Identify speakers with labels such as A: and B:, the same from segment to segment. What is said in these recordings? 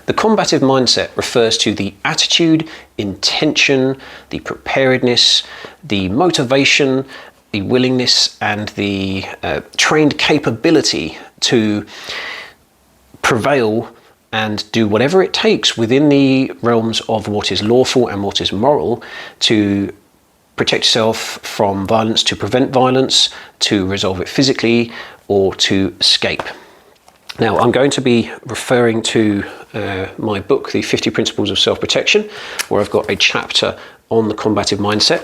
A: The combative mindset refers to the attitude, intention, the preparedness, the motivation, the willingness, and the trained capability to prevail and do whatever it takes within the realms of what is lawful and what is moral to protect yourself from violence, to prevent violence, to resolve it physically, or to escape. Now, I'm going to be referring to my book, The 50 Principles of Self-Protection, where I've got a chapter on the combative mindset.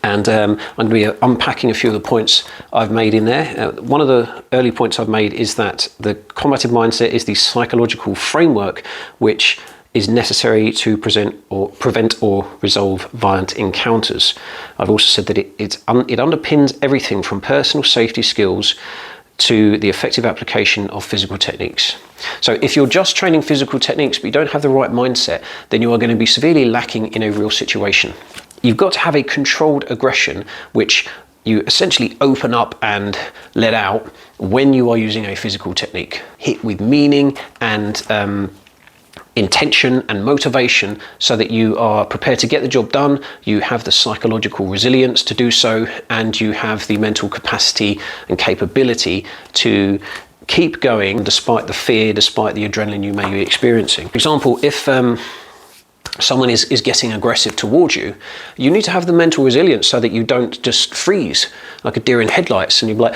A: And I'm going to be unpacking a few of the points I've made in there. One of the early points I've made is that the combative mindset is the psychological framework which is necessary to prevent or resolve violent encounters. I've also said that it underpins everything from personal safety skills to the effective application of physical techniques. So if you're just training physical techniques but you don't have the right mindset, then you are going to be severely lacking in a real situation. You've got to have a controlled aggression which you essentially open up and let out when you are using a physical technique. Hit with meaning and intention and motivation so that you are prepared to get the job done, you have the psychological resilience to do so, and you have the mental capacity and capability to keep going despite the fear, despite the adrenaline you may be experiencing. For example, if someone is getting aggressive towards you, you need to have the mental resilience so that you don't just freeze like a deer in headlights and you're like,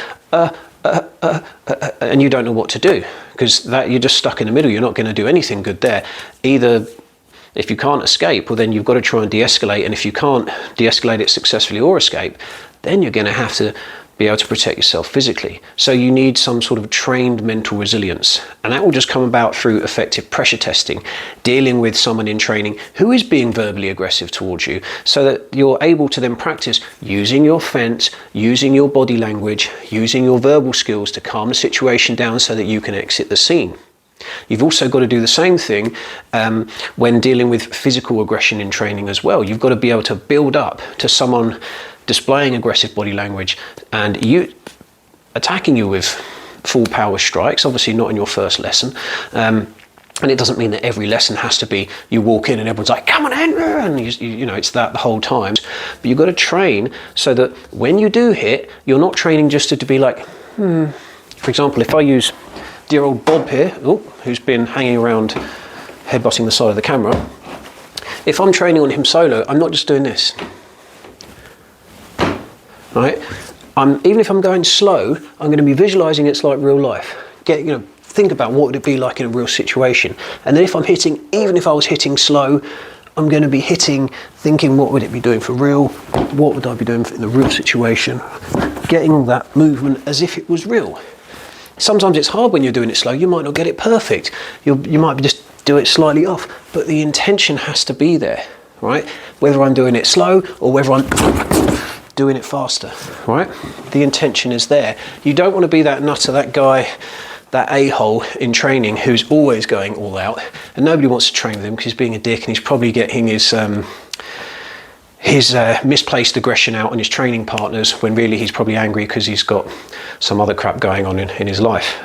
A: and you don't know what to do, because you're just stuck in the middle. You're not going to do anything good there. Either if you can't escape, well then you've got to try and de-escalate, and if you can't de-escalate it successfully or escape, then you're going to have to be able to protect yourself physically. So you need some sort of trained mental resilience, and that will just come about through effective pressure testing, dealing with someone in training who is being verbally aggressive towards you, so that you're able to then practice using your fence, using your body language, using your verbal skills to calm the situation down so that you can exit the scene. You've also got to do the same thing when dealing with physical aggression in training as well. You've got to be able to build up to someone displaying aggressive body language and you attacking you with full power strikes, obviously not in your first lesson. And it doesn't mean that every lesson has to be you walk in and everyone's like, come on in, and you know, it's that the whole time. But you've got to train so that when you do hit, you're not training just to be like, For example, if I use dear old Bob here, who's been hanging around headbutting the side of the camera, if I'm training on him solo, I'm not just doing this. Right? Even if I'm going slow, I'm going to be visualizing it's like real life. Think about what would it be like in a real situation. And then if I'm hitting, even if I was hitting slow, I'm going to be hitting, thinking what would it be doing for real? What would I be doing in the real situation? Getting all that movement as if it was real. Sometimes it's hard when you're doing it slow. You might not get it perfect. You might just do it slightly off, but the intention has to be there, right? Whether I'm doing it slow or whether I'm doing it faster, right? The intention is there. You don't want to be that nutter, that guy, that a-hole in training who's always going all out, and nobody wants to train with him because he's being a dick and he's probably getting his misplaced aggression out on his training partners when really he's probably angry because he's got some other crap going on in his life,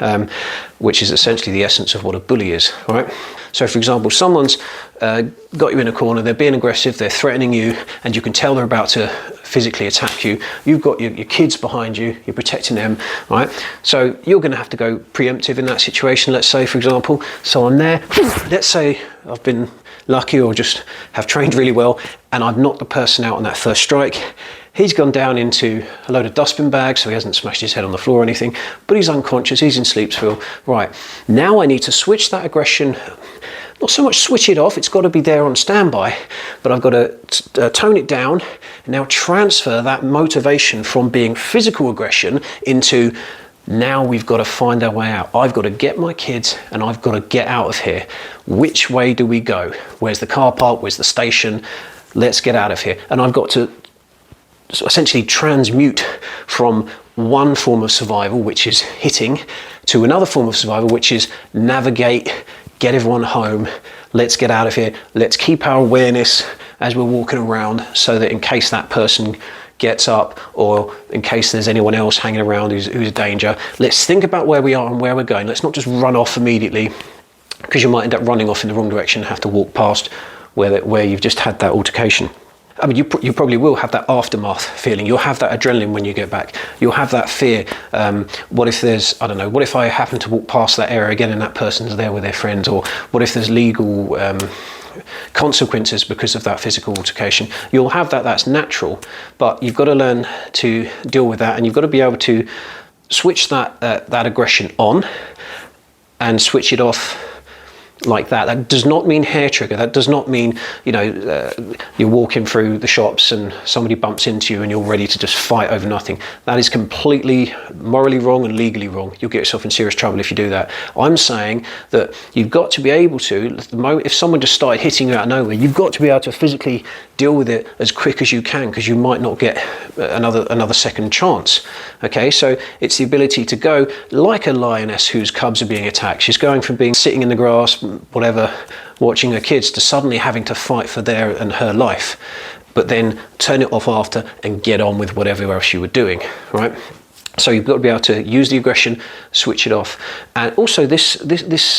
A: which is essentially the essence of what a bully is, right? So for example, someone's got you in a corner, they're being aggressive, they're threatening you, and you can tell they're about to physically attack you. You've got your kids behind you, you're protecting them, right? So you're going to have to go preemptive in that situation, let's say, for example. So I'm there, let's say I've been lucky or just have trained really well, and I've knocked the person out on that first strike. He's gone down into a load of dustbin bags, so he hasn't smashed his head on the floor or anything, but he's unconscious, he's in sleepsville. Right, now I need to switch that aggression, not so much switch it off, it's got to be there on standby, but I've got to tone it down and now transfer that motivation from being physical aggression into now we've got to find our way out. I've got to get my kids and I've got to get out of here. Which way do we go? Where's the car park? Where's the station? Let's get out of here. And I've got to essentially transmute from one form of survival, which is hitting, to another form of survival, which is navigate, get everyone home, let's get out of here, let's keep our awareness as we're walking around so that in case that person gets up or in case there's anyone else hanging around who's a danger, let's think about where we are and where we're going. Let's not just run off immediately. because you might end up running off in the wrong direction and have to walk past where you've just had that altercation. I mean, you probably will have that aftermath feeling. You'll have that adrenaline when you get back. You'll have that fear. What if there's, I don't know, what if I happen to walk past that area again and that person's there with their friends? Or what if there's legal consequences because of that physical altercation? You'll have that. That's natural. But you've got to learn to deal with that, and you've got to be able to switch that aggression on and switch it off like that. That does not mean hair trigger. That does not mean, you're walking through the shops and somebody bumps into you and you're ready to just fight over nothing. That is completely morally wrong and legally wrong. You'll get yourself in serious trouble if you do that. I'm saying that you've got to be able to, if someone just started hitting you out of nowhere, you've got to be able to physically deal with it as quick as you can, because you might not get another second chance. Okay, so it's the ability to go like a lioness whose cubs are being attacked. She's going from being sitting in the grass, whatever, watching her kids, to suddenly having to fight for their and her life, but then turn it off after and get on with whatever else you were doing, right? So you've got to be able to use the aggression, switch it off. And also this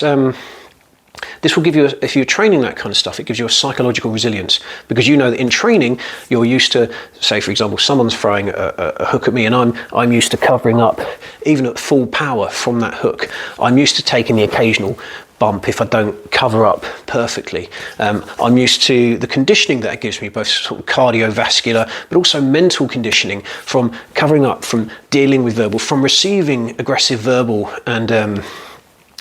A: will give you, if you're training that kind of stuff, it gives you a psychological resilience, because you know that in training you're used to, say for example, someone's throwing a hook at me and I'm used to covering up even at full power from that hook. I'm used to taking the occasional bump if I don't cover up perfectly. I'm used to the conditioning that it gives me, both sort of cardiovascular but also mental conditioning, from covering up, from dealing with verbal, from receiving aggressive verbal and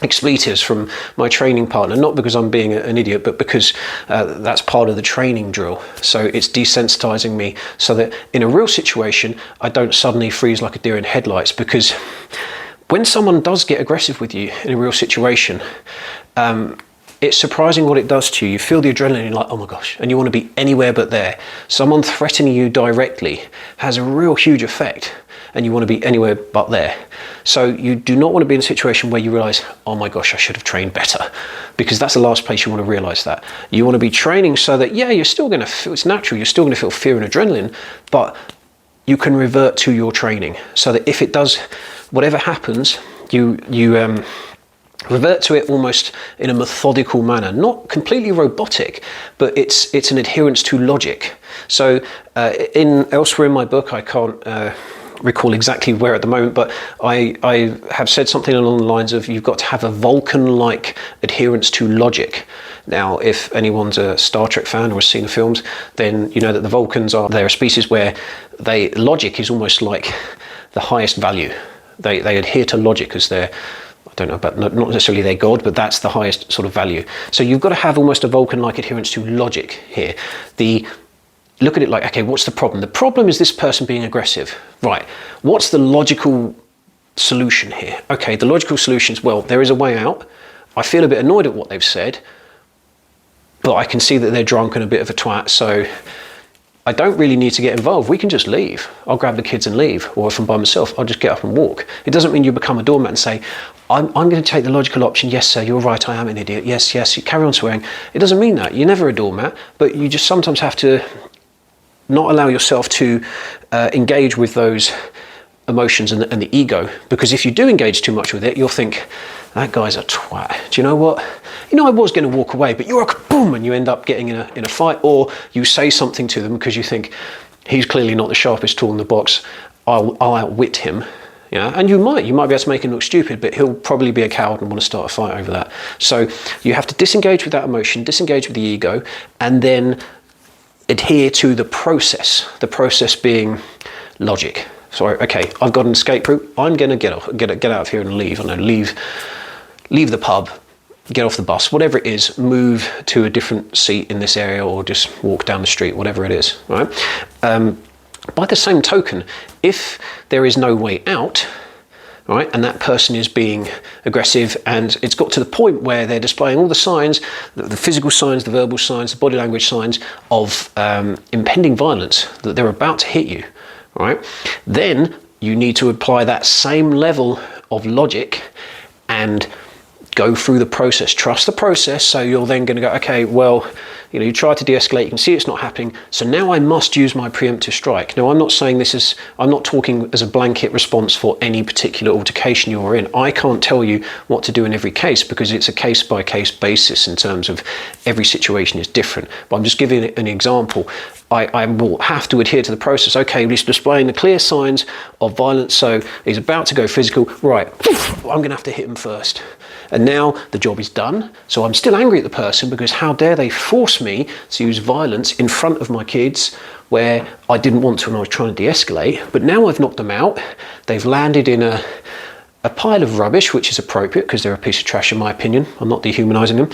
A: expletives from my training partner, not because I'm being an idiot, but because that's part of the training drill. So it's desensitizing me so that in a real situation I don't suddenly freeze like a deer in headlights. Because when someone does get aggressive with you in a real situation, it's surprising what it does to you. You feel the adrenaline, you're like, oh my gosh, and you want to be anywhere but there. Someone threatening you directly has a real huge effect, and you want to be anywhere but there. So you do not want to be in a situation where you realize, oh my gosh, I should have trained better, because that's the last place you want to realize that. You want to be training so that, yeah, you're still going to feel, it's natural, you're still going to feel fear and adrenaline, but you can revert to your training, so that if it does, whatever happens, you revert to it almost in a methodical manner, not completely robotic, but it's an adherence to logic. So elsewhere in my book, I can't recall exactly where at the moment, but I have said something along the lines of, you've got to have a Vulcan-like adherence to logic. Now, if anyone's a Star Trek fan or has seen the films, then you know that the Vulcans they're a species where logic is almost like the highest value. They adhere to logic as their, I don't know about, not necessarily their god, but that's the highest sort of value. So you've got to have almost a Vulcan-like adherence to logic here. Look at it like, okay, what's the problem? The problem is this person being aggressive. Right, what's the logical solution here? Okay, the logical solution is, well, there is a way out. I feel a bit annoyed at what they've said, but I can see that they're drunk and a bit of a twat, so I don't really need to get involved. We can just leave. I'll grab the kids and leave. Or if I'm by myself, I'll just get up and walk. It doesn't mean you become a doormat and say, I'm going to take the logical option. Yes, sir, you're right, I am an idiot. Yes, you carry on swearing. It doesn't mean that. You're never a doormat, but you just sometimes have to not allow yourself to engage with those emotions and the ego, because if you do engage too much with it, you'll think, that guy's a twat. Do you know what? I was going to walk away, but you're a boom, and you end up getting in a fight, or you say something to them because you think he's clearly not the sharpest tool in the box. I'll outwit him. Yeah, and you might be able to make him look stupid, but he'll probably be a coward and want to start a fight over that. So you have to disengage with that emotion, disengage with the ego, and then adhere to the process being logic. So, okay, I've got an escape route. I'm going to get out of here and leave. I know, leave the pub, get off the bus, whatever it is, move to a different seat in this area, or just walk down the street, whatever it is, right? By the same token, if there is no way out, right, and that person is being aggressive, and it's got to the point where they're displaying all the signs, the physical signs, the verbal signs, the body language signs of impending violence, that they're about to hit you, right, then you need to apply that same level of logic and go through the process, trust the process. So you're then going to go, okay, well, you try to de-escalate, you can see it's not happening, so now I must use my preemptive strike. Now, I'm not saying I'm not talking as a blanket response for any particular altercation you're in. I can't tell you what to do in every case, because it's a case-by-case basis in terms of every situation is different. But I'm just giving an example. I will have to adhere to the process. Okay, he's displaying the clear signs of violence, so he's about to go physical. Right, I'm going to have to hit him first. And now the job is done. So I'm still angry at the person, because how dare they force me to use violence in front of my kids where I didn't want to when I was trying to de-escalate. But now I've knocked them out. They've landed in a pile of rubbish, which is appropriate because they're a piece of trash in my opinion. I'm not dehumanizing them.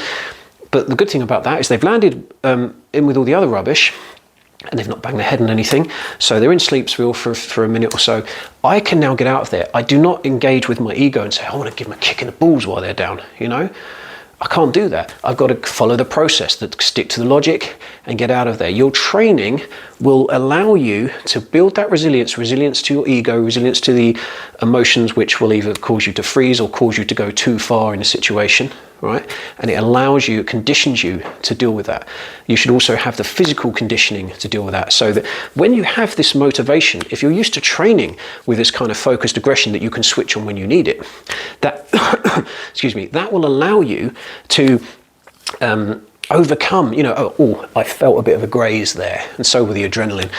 A: But the good thing about that is they've landed in with all the other rubbish, and they've not banged their head on anything, so they're in sleep spiral for a minute or so. I can now get out of there. I do not engage with my ego and say, I want to give them a kick in the balls while they're down, I can't do that. I've got to follow the process, stick to the logic and get out of there. Your training will allow you to build that resilience to your ego, resilience to the emotions, which will either cause you to freeze or cause you to go too far in a situation, right? And it conditions you to deal with that. You should also have the physical conditioning to deal with that, so that when you have this motivation, if you're used to training with this kind of focused aggression that you can switch on when you need it, that excuse me, that will allow you to overcome, I felt a bit of a graze there, and so will the adrenaline,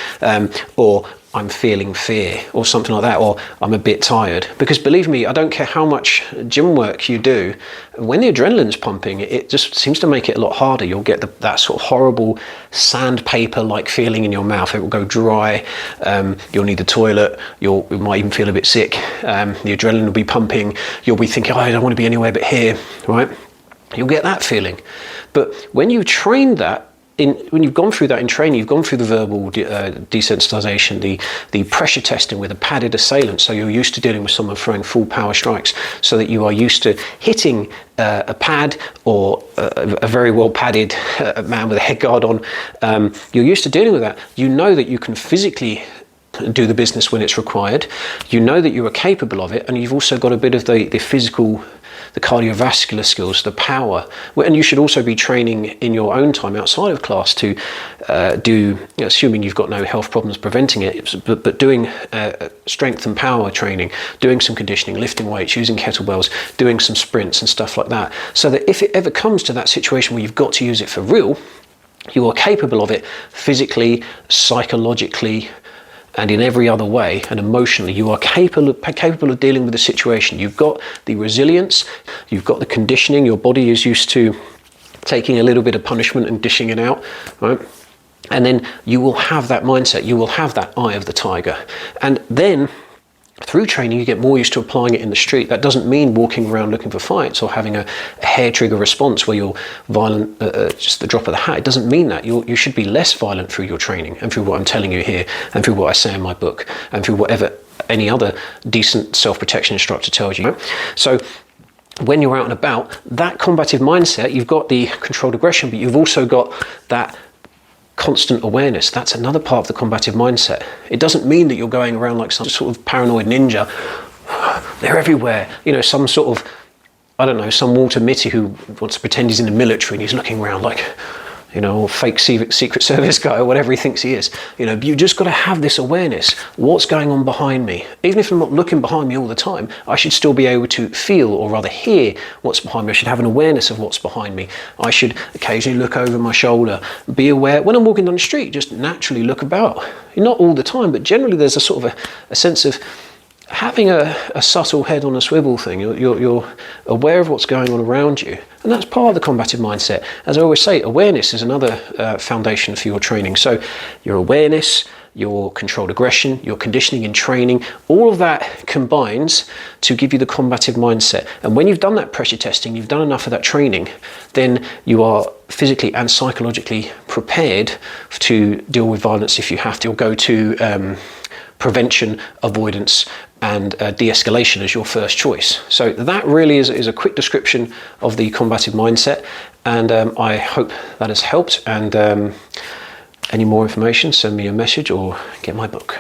A: or I'm feeling fear, or something like that, or I'm a bit tired. Because believe me, I don't care how much gym work you do, when the adrenaline's pumping, it just seems to make it a lot harder. You'll get that sort of horrible sandpaper-like feeling in your mouth. It will go dry, you'll need the toilet, you might even feel a bit sick, the adrenaline will be pumping, you'll be thinking, I don't want to be anywhere but here, right? You'll get that feeling. But when you train that, when you've gone through that in training, you've gone through the verbal desensitization, the pressure testing with a padded assailant, so you're used to dealing with someone throwing full power strikes, so that you are used to hitting a pad or a very well padded man with a head guard on. You're used to dealing with that. You know that you can physically do the business when it's required. You know that you are capable of it, and you've also got a bit of the physical, the cardiovascular skills, the power. And you should also be training in your own time outside of class to do, assuming you've got no health problems preventing it, but doing strength and power training, doing some conditioning, lifting weights, using kettlebells, doing some sprints and stuff like that, so that if it ever comes to that situation where you've got to use it for real, you are capable of it physically, psychologically, and in every other way, and emotionally. You are capable of dealing with the situation. You've got the resilience, you've got the conditioning, your body is used to taking a little bit of punishment and dishing it out, right? And then you will have that mindset, you will have that eye of the tiger. And then through training, you get more used to applying it in the street. That doesn't mean walking around looking for fights or having a hair trigger response where you're violent, just the drop of the hat. It doesn't mean that. You should be less violent through your training and through what I'm telling you here and through what I say in my book and through whatever any other decent self-protection instructor tells you. So when you're out and about, that combative mindset, you've got the controlled aggression, but you've also got that constant awareness. That's another part of the combative mindset. It doesn't mean that you're going around like some sort of paranoid ninja. They're everywhere. Some sort of, I don't know, some Walter Mitty who wants to pretend he's in the military and he's looking around like, or fake Secret Service guy or whatever he thinks he is. You just got to have this awareness. What's going on behind me? Even if I'm not looking behind me all the time, I should still be able to feel, or rather hear, what's behind me. I should have an awareness of what's behind me. I should occasionally look over my shoulder, be aware. When I'm walking down the street, just naturally look about. Not all the time, but generally there's a sort of a sense of having a subtle head on a swivel thing. You're aware of what's going on around you, and that's part of the combative mindset. As I always say, awareness is another foundation for your training. So your awareness, your controlled aggression, your conditioning and training, all of that combines to give you the combative mindset. And when you've done that pressure testing, you've done enough of that training, then you are physically and psychologically prepared to deal with violence if you have to, or go to prevention, avoidance, and de-escalation as your first choice. So that really is a quick description of the combative mindset, and I hope that has helped. And any more information, send me a message or get my book.